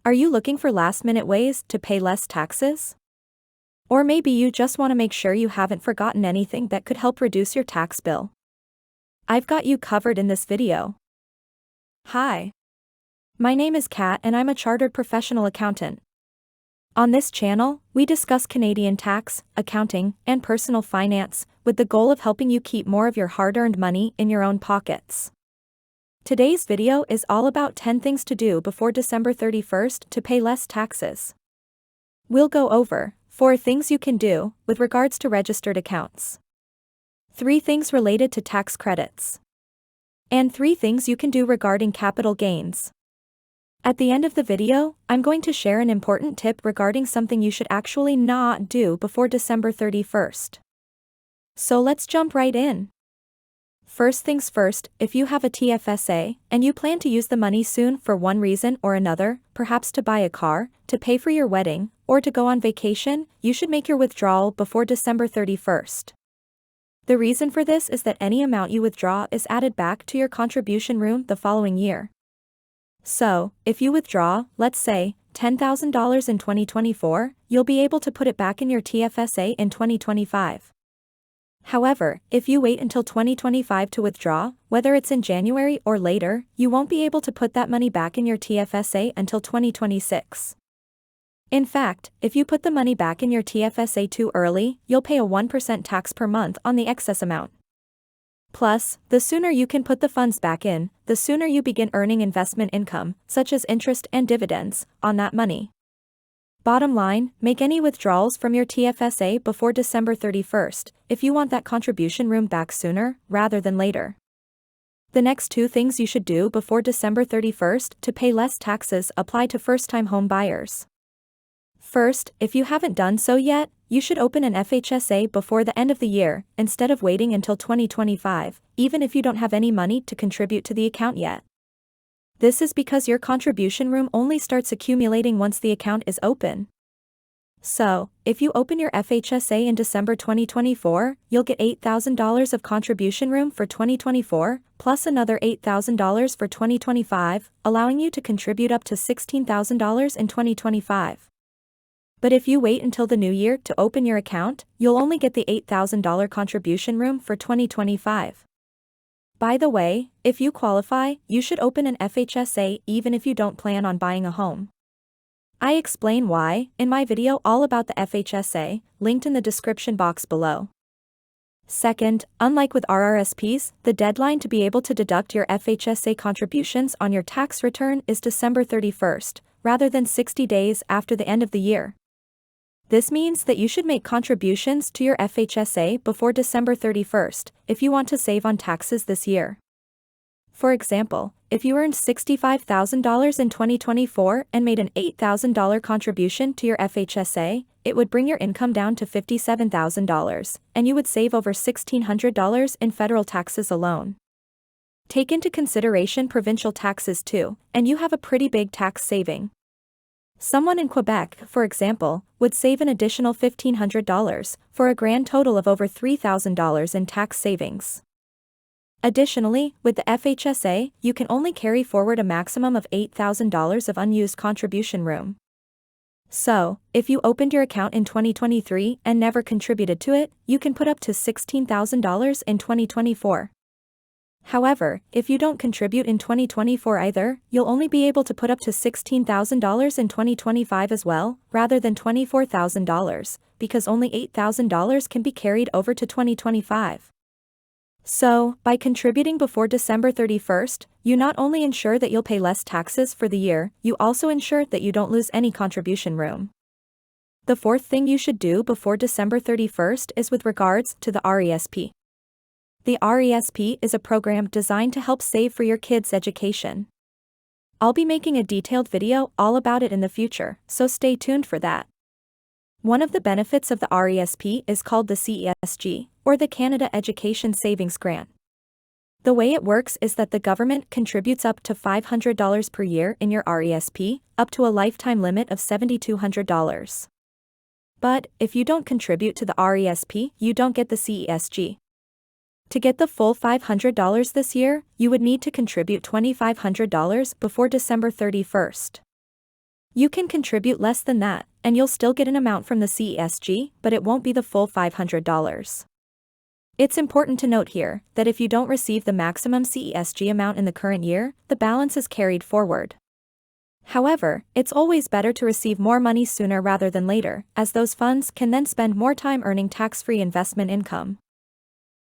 Are you looking for last-minute ways to pay less taxes? Or maybe you just want to make sure you haven't forgotten anything that could help reduce your tax bill. I've got you covered in this video. Hi. My name is Kat and I'm a chartered professional accountant. On this channel, we discuss Canadian tax, accounting, and personal finance, with the goal of helping you keep more of your hard-earned money in your own pockets. Today's video is all about 10 things to do before December 31st to pay less taxes. We'll go over 4 things you can do with regards to registered accounts, 3 things related to tax credits, and 3 things you can do regarding capital gains. At the end of the video, I'm going to share an important tip regarding something you should actually not do before December 31st. So let's jump right in. First things first, if you have a TFSA, and you plan to use the money soon for one reason or another, perhaps to buy a car, to pay for your wedding, or to go on vacation, you should make your withdrawal before December 31st. The reason for this is that any amount you withdraw is added back to your contribution room the following year. So, if you withdraw, let's say, $10,000 in 2024, you'll be able to put it back in your TFSA in 2025. However, if you wait until 2025 to withdraw, whether it's in January or later, you won't be able to put that money back in your TFSA until 2026. In fact, if you put the money back in your TFSA too early, you'll pay a 1% tax per month on the excess amount. Plus, the sooner you can put the funds back in, the sooner you begin earning investment income, such as interest and dividends, on that money. Bottom line, make any withdrawals from your TFSA before December 31st, if you want that contribution room back sooner, rather than later. The next 2 things you should do before December 31st to pay less taxes apply to first-time home buyers. First, if you haven't done so yet, you should open an FHSA before the end of the year, instead of waiting until 2025, even if you don't have any money to contribute to the account yet. This is because your contribution room only starts accumulating once the account is open. So, if you open your FHSA in December 2024, you'll get $8,000 of contribution room for 2024, plus another $8,000 for 2025, allowing you to contribute up to $16,000 in 2025. But if you wait until the new year to open your account, you'll only get the $8,000 contribution room for 2025. By the way, if you qualify, you should open an FHSA even if you don't plan on buying a home. I explain why in my video all about the FHSA, linked in the description box below. Second, unlike with RRSPs, the deadline to be able to deduct your FHSA contributions on your tax return is December 31st, rather than 60 days after the end of the year. This means that you should make contributions to your FHSA before December 31st, if you want to save on taxes this year. For example, if you earned $65,000 in 2024 and made an $8,000 contribution to your FHSA, it would bring your income down to $57,000, and you would save over $1,600 in federal taxes alone. Take into consideration provincial taxes too, and you have a pretty big tax saving. Someone in Quebec, for example, would save an additional $1,500, for a grand total of over $3,000 in tax savings. Additionally, with the FHSA, you can only carry forward a maximum of $8,000 of unused contribution room. So, if you opened your account in 2023 and never contributed to it, you can put up to $16,000 in 2024. However, if you don't contribute in 2024 either, you'll only be able to put up to $16,000 in 2025 as well, rather than $24,000, because only $8,000 can be carried over to 2025. So, by contributing before December 31st, you not only ensure that you'll pay less taxes for the year, you also ensure that you don't lose any contribution room. The 4th thing you should do before December 31st is with regards to the RESP. The RESP is a program designed to help save for your kids' education. I'll be making a detailed video all about it in the future, so stay tuned for that. One of the benefits of the RESP is called the CESG, or the Canada Education Savings Grant. The way it works is that the government contributes up to $500 per year in your RESP, up to a lifetime limit of $7,200. But, if you don't contribute to the RESP, you don't get the CESG. To get the full $500 this year, you would need to contribute $2,500 before December 31st. You can contribute less than that, and you'll still get an amount from the CESG, but it won't be the full $500. It's important to note here that if you don't receive the maximum CESG amount in the current year, the balance is carried forward. However, it's always better to receive more money sooner rather than later, as those funds can then spend more time earning tax-free investment income.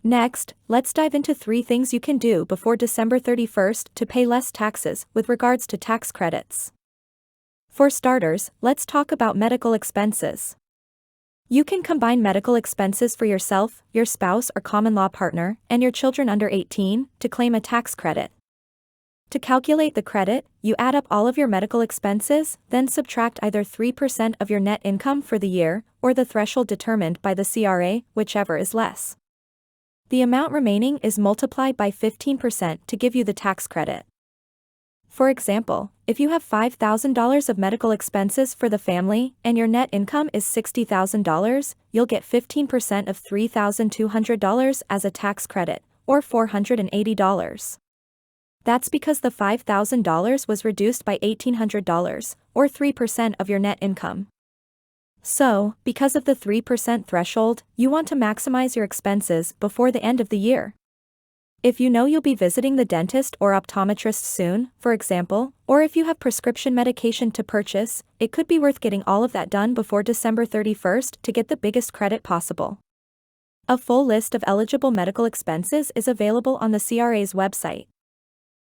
Next, let's dive into 3 things you can do before December 31st to pay less taxes with regards to tax credits. For starters, let's talk about medical expenses. You can combine medical expenses for yourself, your spouse or common law partner, and your children under 18 to claim a tax credit. To calculate the credit, you add up all of your medical expenses, then subtract either 3% of your net income for the year, or the threshold determined by the CRA, whichever is less. The amount remaining is multiplied by 15% to give you the tax credit. For example, if you have $5,000 of medical expenses for the family, and your net income is $60,000, you'll get 15% of $3,200 as a tax credit, or $480. That's because the $5,000 was reduced by $1,800, or 3% of your net income. So, because of the 3% threshold, you want to maximize your expenses before the end of the year. If you know you'll be visiting the dentist or optometrist soon, for example, or if you have prescription medication to purchase, it could be worth getting all of that done before December 31st to get the biggest credit possible. A full list of eligible medical expenses is available on the CRA's website.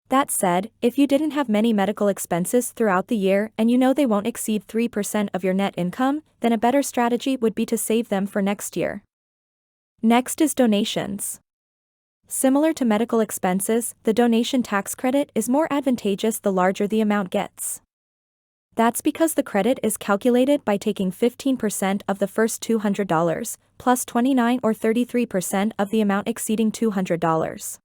That said, if you didn't have many medical expenses throughout the year and you know they won't exceed 3% of your net income, then a better strategy would be to save them for next year. Next is donations. Similar to medical expenses, the donation tax credit is more advantageous the larger the amount gets. That's because the credit is calculated by taking 15% of the first $200, plus 29 or 33% of the amount exceeding $200.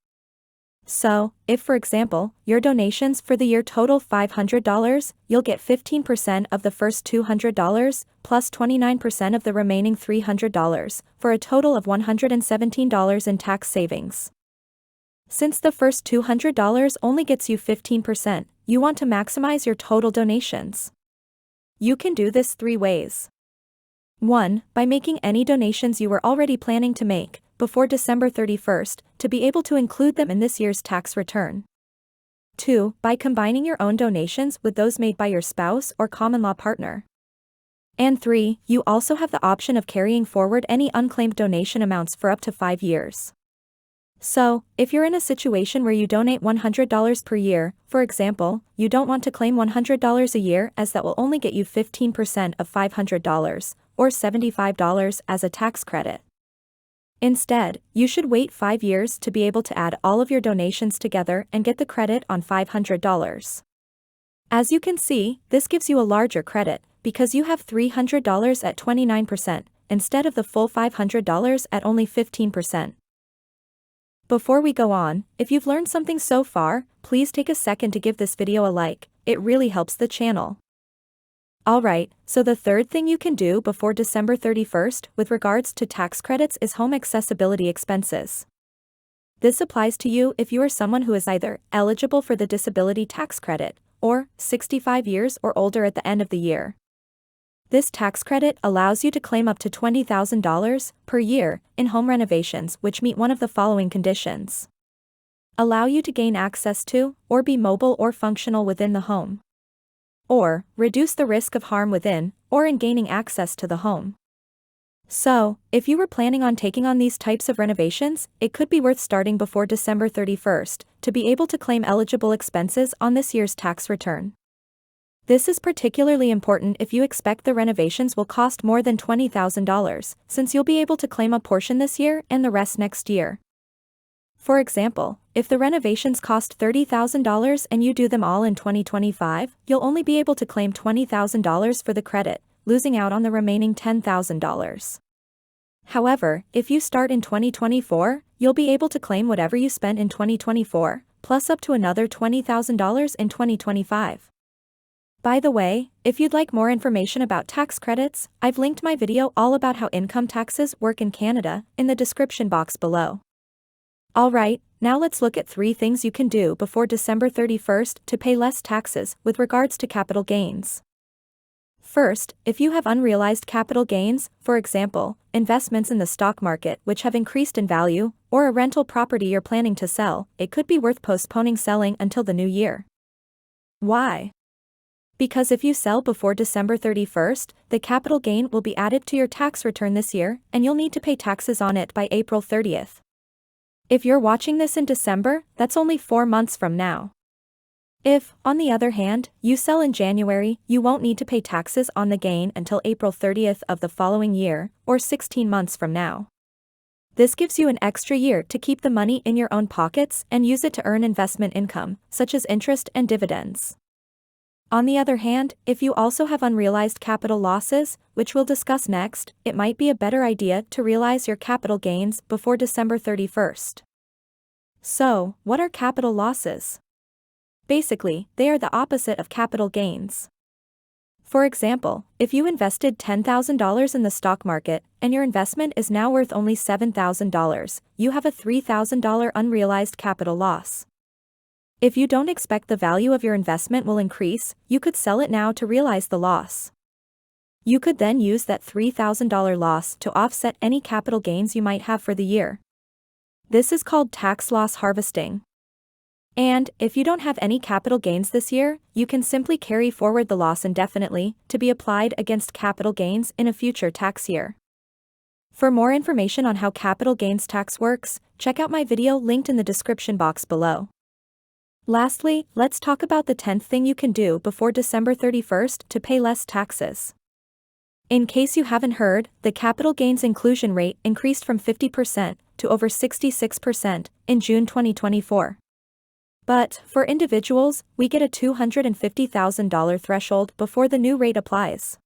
So, if for example, your donations for the year total $500, you'll get 15% of the first $200, plus 29% of the remaining $300, for a total of $117 in tax savings. Since the first $200 only gets you 15%, you want to maximize your total donations. You can do this 3 ways. 1. By making any donations you were already planning to make before December 31st, to be able to include them in this year's tax return. 2. By combining your own donations with those made by your spouse or common law partner. And 3. You also have the option of carrying forward any unclaimed donation amounts for up to 5 years. So, if you're in a situation where you donate $100 per year, for example, you don't want to claim $100 a year as that will only get you 15% of $500, or $75 as a tax credit. Instead, you should wait 5 years to be able to add all of your donations together and get the credit on $500. As you can see, this gives you a larger credit, because you have $300 at 29%, instead of the full $500 at only 15%. Before we go on, if you've learned something so far, please take a second to give this video a like, it really helps the channel. Alright, so the third thing you can do before December 31st with regards to tax credits is home accessibility expenses. This applies to you if you are someone who is either eligible for the disability tax credit, or 65 years or older at the end of the year. This tax credit allows you to claim up to $20,000 per year in home renovations which meet one of the following conditions. Allow you to gain access to, or be mobile or functional within the home. Or, reduce the risk of harm within, or in gaining access to the home. So, if you were planning on taking on these types of renovations, it could be worth starting before December 31st, to be able to claim eligible expenses on this year's tax return. This is particularly important if you expect the renovations will cost more than $20,000, since you'll be able to claim a portion this year and the rest next year. For example, if the renovations cost $30,000 and you do them all in 2025, you'll only be able to claim $20,000 for the credit, losing out on the remaining $10,000. However, if you start in 2024, you'll be able to claim whatever you spent in 2024, plus up to another $20,000 in 2025. By the way, if you'd like more information about tax credits, I've linked my video all about how income taxes work in Canada in the description box below. Alright, now let's look at 3 things you can do before December 31st to pay less taxes with regards to capital gains. First, if you have unrealized capital gains, for example, investments in the stock market which have increased in value, or a rental property you're planning to sell, it could be worth postponing selling until the new year. Why? Because if you sell before December 31st, the capital gain will be added to your tax return this year, and you'll need to pay taxes on it by April 30th. If you're watching this in December, that's only 4 months from now. If, on the other hand, you sell in January, you won't need to pay taxes on the gain until April 30th of the following year, or 16 months from now. This gives you an extra year to keep the money in your own pockets and use it to earn investment income, such as interest and dividends. On the other hand, if you also have unrealized capital losses, which we'll discuss next, it might be a better idea to realize your capital gains before December 31st. So, what are capital losses? Basically, they are the opposite of capital gains. For example, if you invested $10,000 in the stock market, and your investment is now worth only $7,000, you have a $3,000 unrealized capital loss. If you don't expect the value of your investment will increase, you could sell it now to realize the loss. You could then use that $3,000 loss to offset any capital gains you might have for the year. This is called tax loss harvesting. And, if you don't have any capital gains this year, you can simply carry forward the loss indefinitely, to be applied against capital gains in a future tax year. For more information on how capital gains tax works, check out my video linked in the description box below. Lastly, let's talk about the 10th thing you can do before December 31st to pay less taxes. In case you haven't heard, the capital gains inclusion rate increased from 50% to over 66% in June 2024. But, for individuals, we get a $250,000 threshold before the new rate applies.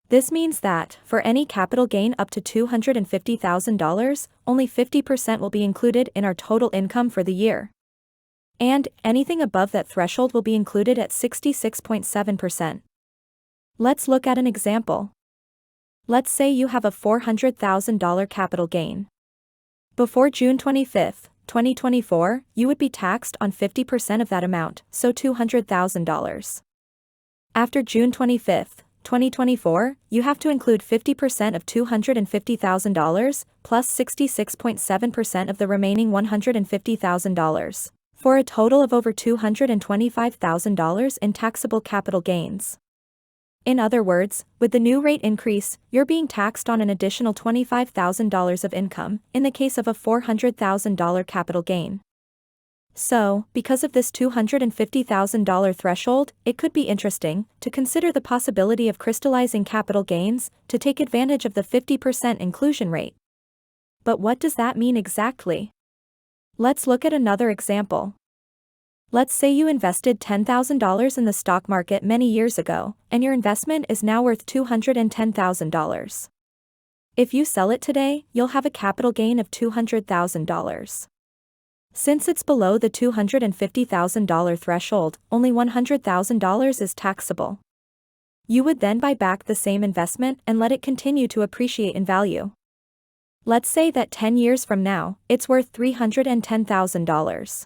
This means that, for any capital gain up to $250,000, only 50% will be included in our total income for the year. And, anything above that threshold will be included at 66.7%. Let's look at an example. Let's say you have a $400,000 capital gain. Before June 25, 2024, you would be taxed on 50% of that amount, so $200,000. After June 25, 2024, you have to include 50% of $250,000, plus 66.7% of the remaining $150,000, for a total of over $225,000 in taxable capital gains. In other words, with the new rate increase, you're being taxed on an additional $25,000 of income, in the case of a $400,000 capital gain. So, because of this $250,000 threshold, it could be interesting to consider the possibility of crystallizing capital gains to take advantage of the 50% inclusion rate. But what does that mean exactly? Let's look at another example. Let's say you invested $10,000 in the stock market many years ago, and your investment is now worth $210,000. If you sell it today, you'll have a capital gain of $200,000. Since it's below the $250,000 threshold, only $100,000 is taxable. You would then buy back the same investment and let it continue to appreciate in value. Let's say that 10 years from now, it's worth $310,000.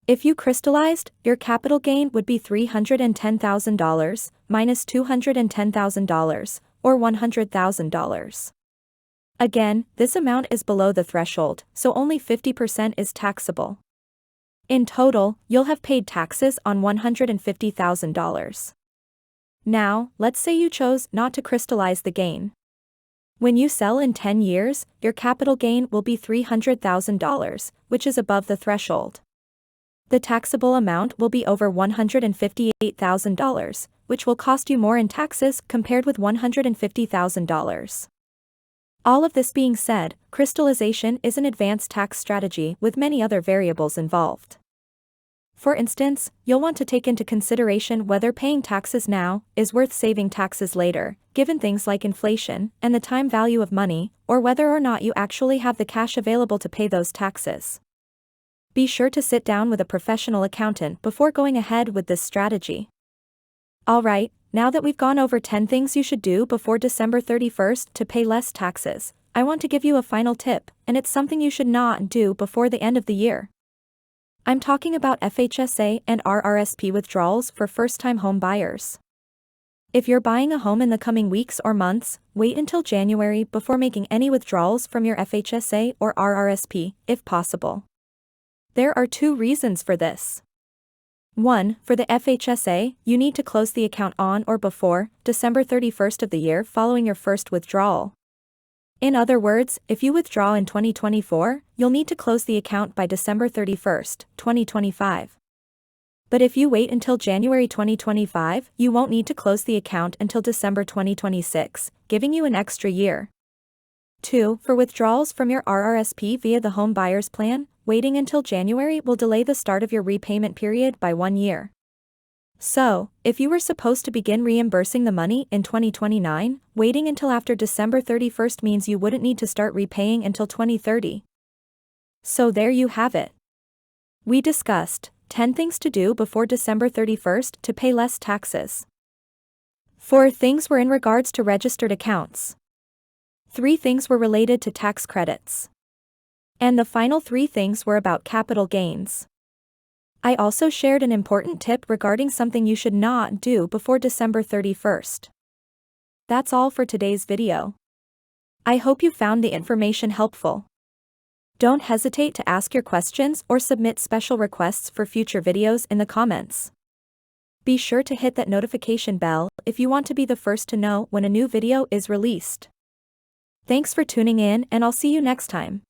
If you crystallized, your capital gain would be $310,000 minus $210,000, or $100,000. Again, this amount is below the threshold, so only 50% is taxable. In total, you'll have paid taxes on $150,000. Now, let's say you chose not to crystallize the gain. When you sell in 10 years, your capital gain will be $300,000, which is above the threshold. The taxable amount will be over $158,000, which will cost you more in taxes compared with $150,000. All of this being said, crystallization is an advanced tax strategy with many other variables involved. For instance, you'll want to take into consideration whether paying taxes now is worth saving taxes later, given things like inflation and the time value of money, or whether or not you actually have the cash available to pay those taxes. Be sure to sit down with a professional accountant before going ahead with this strategy. Alright, now that we've gone over 10 things you should do before December 31st to pay less taxes, I want to give you a final tip, and it's something you should not do before the end of the year. I'm talking about FHSA and RRSP withdrawals for first-time home buyers. If you're buying a home in the coming weeks or months, wait until January before making any withdrawals from your FHSA or RRSP, if possible. There are 2 reasons for this. 1. For the FHSA, you need to close the account on or before December 31st of the year following your first withdrawal. In other words, if you withdraw in 2024, you'll need to close the account by December 31st, 2025. But if you wait until January 2025, you won't need to close the account until December 2026, giving you an extra year. 2. For withdrawals from your RRSP via the Home Buyers Plan, waiting until January will delay the start of your repayment period by 1 year. So, if you were supposed to begin reimbursing the money in 2029, waiting until after December 31st means you wouldn't need to start repaying until 2030. So there you have it. We discussed 10 things to do before December 31st to pay less taxes. 4 things were in regards to registered accounts. 3 things were related to tax credits. And the final 3 things were about capital gains. I also shared an important tip regarding something you should not do before December 31st. That's all for today's video. I hope you found the information helpful. Don't hesitate to ask your questions or submit special requests for future videos in the comments. Be sure to hit that notification bell if you want to be the first to know when a new video is released. Thanks for tuning in, and I'll see you next time.